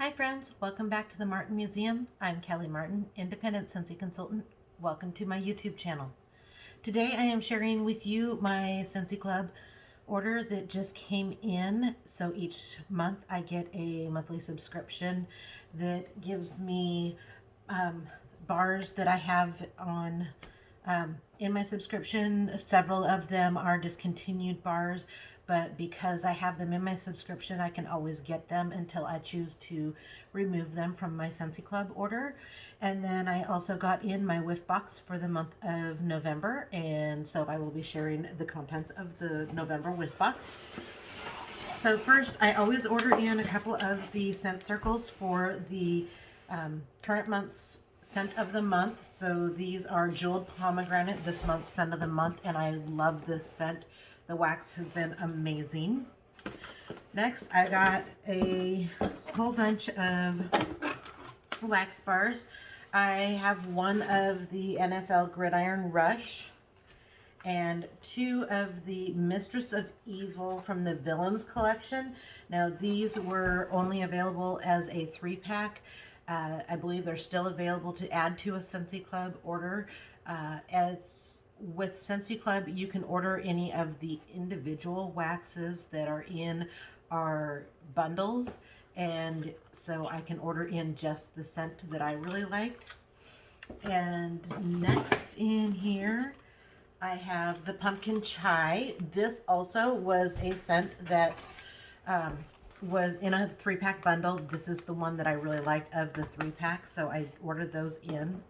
Hi friends, welcome back to the Martin Museum. I'm Kelly Martin, independent Scentsy consultant. Welcome to my YouTube channel. Today I am sharing with you my Scentsy Club order that just came in. So each month I get a monthly subscription that gives me bars that I have on in my subscription. Several of them are discontinued bars, but because I have them in my subscription, I can always get them until I choose to remove them from my Scentsy Club order. And then I also got in my whiff box for the month of November, and so I will be sharing the contents of the November whiff box. So first, I always order in a couple of the scent circles for the current month's scent of the month. So these are Jeweled Pomegranate, this month's scent of the month, and I love this scent. The wax has been amazing. Next, I got a whole bunch of wax bars. I have one of the NFL Gridiron Rush and two of the Mistress of Evil from the Villains collection. Now these were only available as a 3-pack. I believe they're still available to add to a Scentsy Club order. As with Scentsy Club, you can order any of the individual waxes that are in our bundles, and so I can order in just the scent that I really liked. And next in here I have the Pumpkin Chai. This also was a scent that was in a 3-pack bundle. This is the one that I really liked of the 3-pack, so I ordered those in.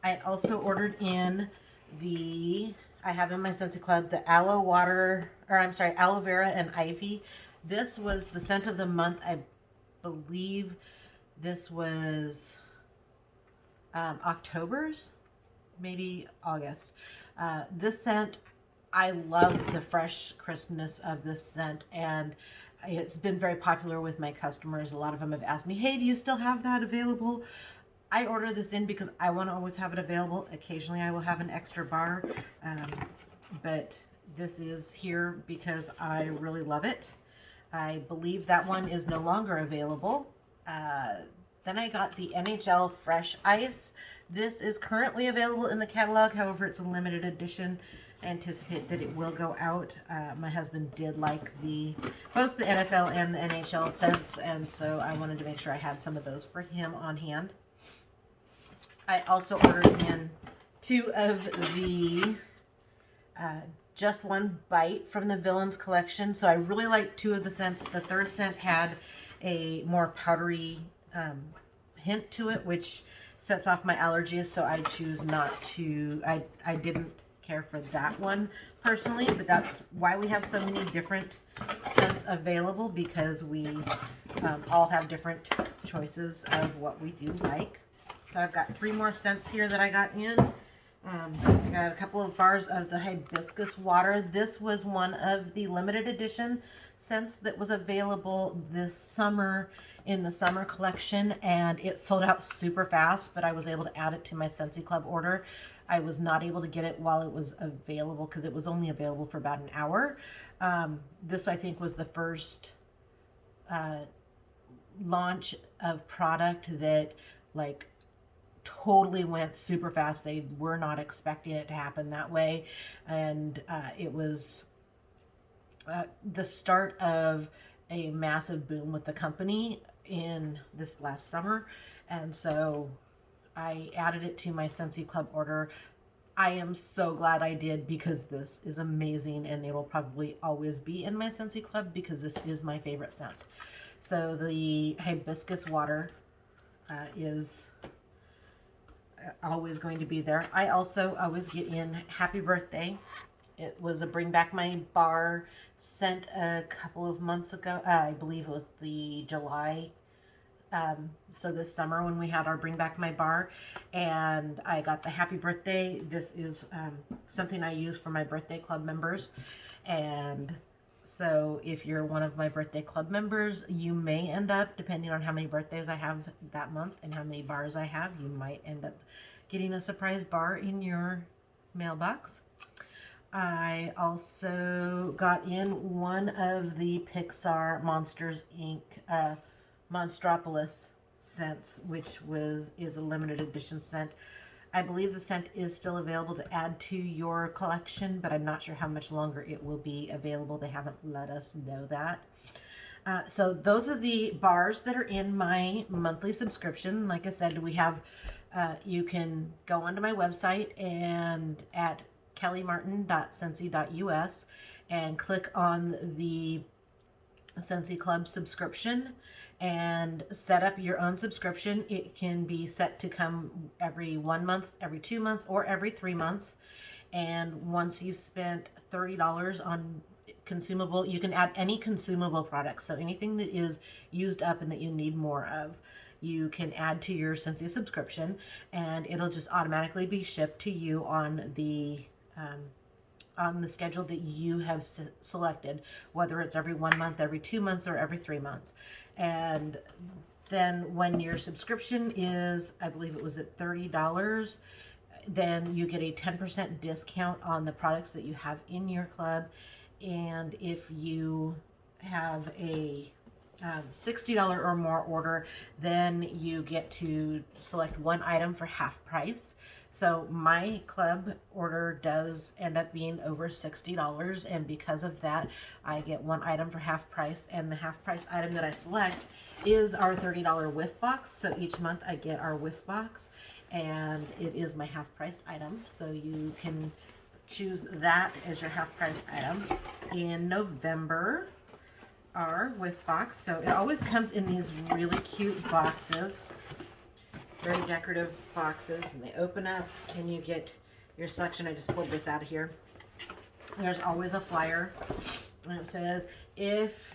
I also ordered in I have in my Scentsy Club the aloe vera and ivy. This was the scent of the month. I believe this was October's, maybe August. This scent, I love the fresh crispness of this scent, and it's been very popular with my customers. A lot of them have asked me, hey, do you still have that available? I order this in because I want to always have it available. Occasionally I will have an extra bar, but this is here because I really love it. I believe that one is no longer available. Then I got the NHL Fresh Ice. This is currently available in the catalog, however it's a limited edition. I anticipate that it will go out. My husband did like both the NFL and the NHL scents, and so I wanted to make sure I had some of those for him on hand. I also ordered in two of the Just One Bite from the Villains collection. So I really liked two of the scents. The third scent had a more powdery hint to it, which sets off my allergies, so I choose not to. I didn't care for that one personally, but that's why we have so many different scents available, because we all have different choices of what we do like. So I've got 3 more scents here that I got in. I got a couple of bars of the hibiscus water. This was one of the limited edition scents that was available this summer in the summer collection, and it sold out super fast, but I was able to add it to my Scentsy Club order. I was not able to get it while it was available because it was only available for about an hour. This, I think, was the first launch of product that like totally went super fast. They were not expecting it to happen that way, and it was the start of a massive boom with the company in this last summer, and so I added it to my Scentsy Club order. I am so glad I did, because this is amazing, and it will probably always be in my Scentsy Club because this is my favorite scent. So the hibiscus water is always going to be there. I also always get in Happy Birthday. It was a Bring Back My Bar scent a couple of months ago. I believe it was the July, so this summer when we had our Bring Back My Bar, and I got the Happy Birthday. This is something I use for my birthday club members, and so if you're one of my birthday club members, you may end up, depending on how many birthdays I have that month and how many bars I have, you might end up getting a surprise bar in your mailbox. I also got in one of the Pixar Monsters Inc. Monstropolis scents, which is a limited edition scent. I believe the scent is still available to add to your collection, but I'm not sure how much longer it will be available. They haven't let us know that. So those are the bars that are in my monthly subscription. Like I said, we have, you can go onto my website and at kellymartin.scentsy.us and click on the Scentsy Club subscription and set up your own subscription. It can be set to come every 1 month, every 2 months, or every 3 months. And once you've spent $30 on consumable, you can add any consumable products. So anything that is used up and that you need more of, you can add to your Scentsy subscription, and it'll just automatically be shipped to you on the schedule that you have selected, whether it's every 1 month, every 2 months, or every 3 months. And then when your subscription is, I believe it was at $30, then you get a 10% discount on the products that you have in your club. And if you have a $60 or more order, then you get to select one item for half price. So my club order does end up being over $60, and because of that, I get one item for half price, and the half price item that I select is our $30 whiff box. So each month I get our whiff box, and it is my half price item. So you can choose that as your half price item. In November, our whiff box, so it always comes in these really cute boxes, very decorative boxes, and they open up and you get your selection. I just pulled this out of here. There's always a flyer, and it says, if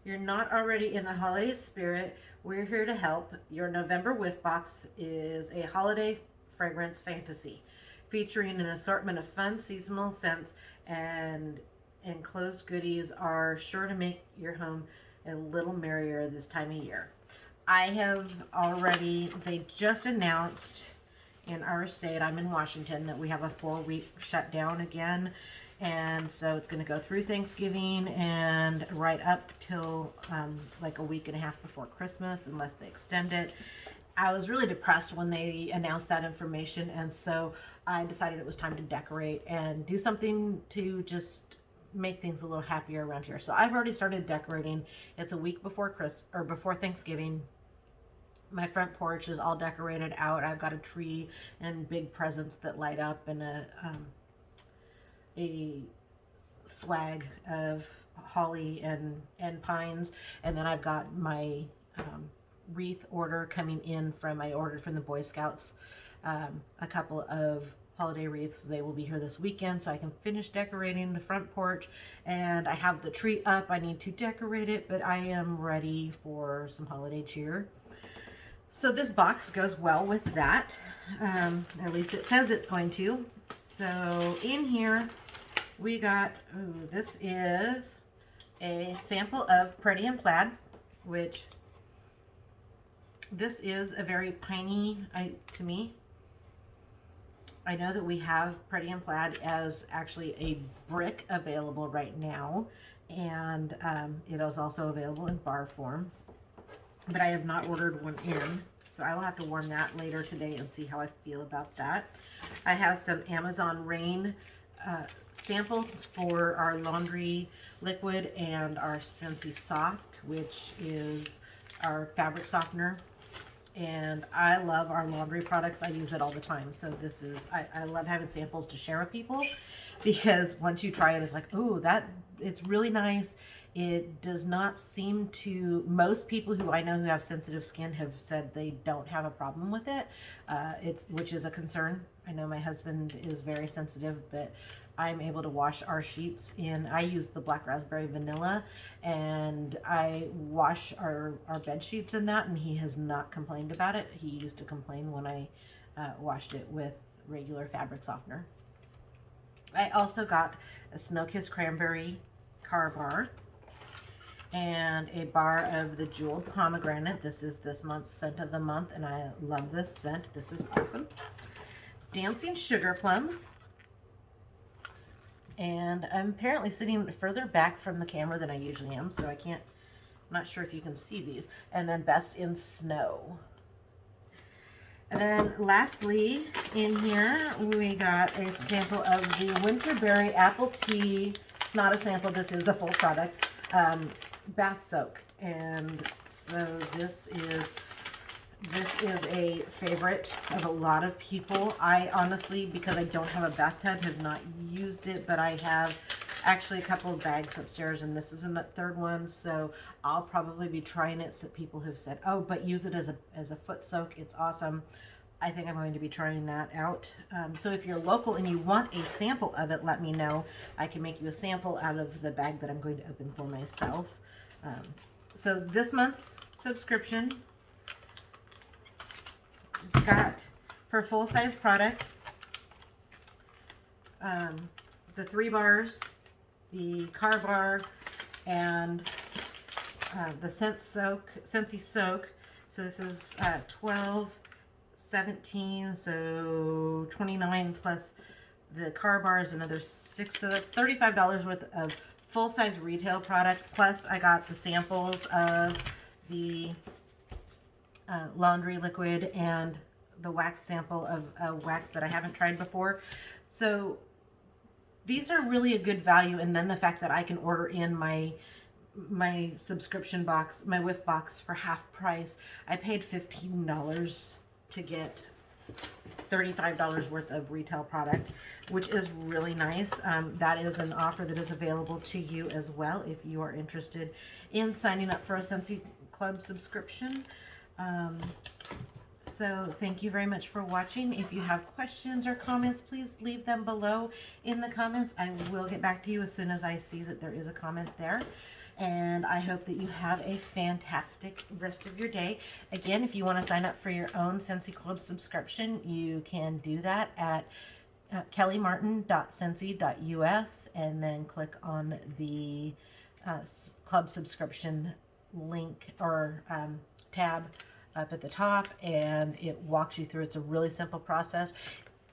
you're not already in the holiday spirit, we're here to help. Your November whiff box is a holiday fragrance fantasy featuring an assortment of fun seasonal scents, and enclosed goodies are sure to make your home a little merrier this time of year. I have already, they just announced in our state, I'm in Washington, that we have a 4-week shutdown again. And so it's going to go through Thanksgiving and right up till like a week and a half before Christmas, unless they extend it. I was really depressed when they announced that information, and so I decided it was time to decorate and do something to just make things a little happier around here. So I've already started decorating. It's a week before before Thanksgiving. My front porch is all decorated out. I've got a tree and big presents that light up, and a swag of holly and pines. And then I've got my wreath order coming in from, I ordered from the Boy Scouts a couple of holiday wreaths. They will be here this weekend, so I can finish decorating the front porch. And I have the tree up. I need to decorate it, but I am ready for some holiday cheer. So this box goes well with that. At least it says it's going to. So in here we got, ooh, this is a sample of Pretty and Plaid, which this is a very piney, to me. I know that we have Pretty and Plaid as actually a brick available right now, and it is also available in bar form, but I have not ordered one in, so I will have to warm that later today and see how I feel about that. I have some Amazon Rain samples for our laundry liquid and our Scentsy Soft, which is our fabric softener. And I love our laundry products. I use it all the time. So this is, I love having samples to share with people, because once you try it, it's like, oh, it's really nice. It does not seem to, most people who I know who have sensitive skin have said they don't have a problem with it, which is a concern. I know my husband is very sensitive, but I'm able to wash our sheets in, I use the black raspberry vanilla, and I wash our bed sheets in that, and he has not complained about it. He used to complain when I washed it with regular fabric softener. I also got a Snow Kiss Cranberry car bar and a bar of the Jeweled Pomegranate. This is this month's scent of the month, and I love this scent. This is awesome. Dancing Sugar Plums. And I'm apparently sitting further back from the camera than I usually am, so I can't not sure if you can see these. And then Best in Snow. And then lastly, in here, we got a sample of the Winterberry Apple Tea. It's not a sample, this is a full product, bath soak. And so this is a favorite of a lot of people. I honestly, because I don't have a bathtub, have not used it, but I have actually a couple of bags upstairs, and this is in the third one, so I'll probably be trying it. So people have said, oh, but use it as a foot soak. It's awesome. I think I'm going to be trying that out. So if you're local and you want a sample of it, let me know. I can make you a sample out of the bag that I'm going to open for myself. So this month's subscription got, for full-size product, the 3 bars, the car bar, and the Scentsy Soak. So this is 12, 17, so 29 plus the car bar is another 6, so that's $35 worth of full-size retail product. Plus I got the samples of the laundry liquid and the wax sample of wax that I haven't tried before. So these are really a good value, and then the fact that I can order in my subscription box, my whiff box, for half price. I paid $15 to get $35 worth of retail product, which is really nice. That is an offer that is available to you as well if you are interested in signing up for a Scentsy Club subscription. So thank you very much for watching. If you have questions or comments, please leave them below in the comments. I will get back to you as soon as I see that there is a comment there. And I hope that you have a fantastic rest of your day. Again, if you want to sign up for your own Scentsy Club subscription, you can do that at kellymartin.scentsy.us, and then click on the club subscription link or tab up at the top, and it walks you through. It's a really simple process.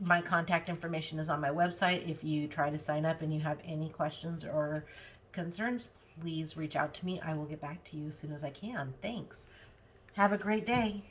My contact information is on my website. If you try to sign up and you have any questions or concerns, please reach out to me. I will get back to you as soon as I can. Thanks. Have a great day.